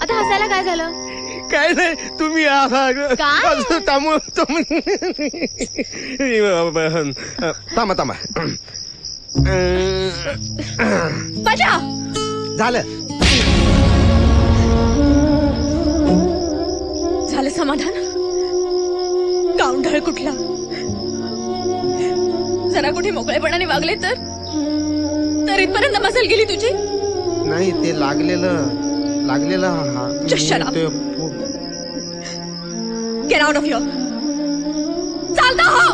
आता हसायला काय झालं? काय नाही तुम्ही काय? थांबा थांबा. बजा झालं झालं समाधान. गावंढळ कुठला. जरा कुठे मोकळेपणाने वागले तर इथपर्यंत मसल गेली तुझी. नाही ते लागलेलं Just shut up. Get out of here. चालता हो.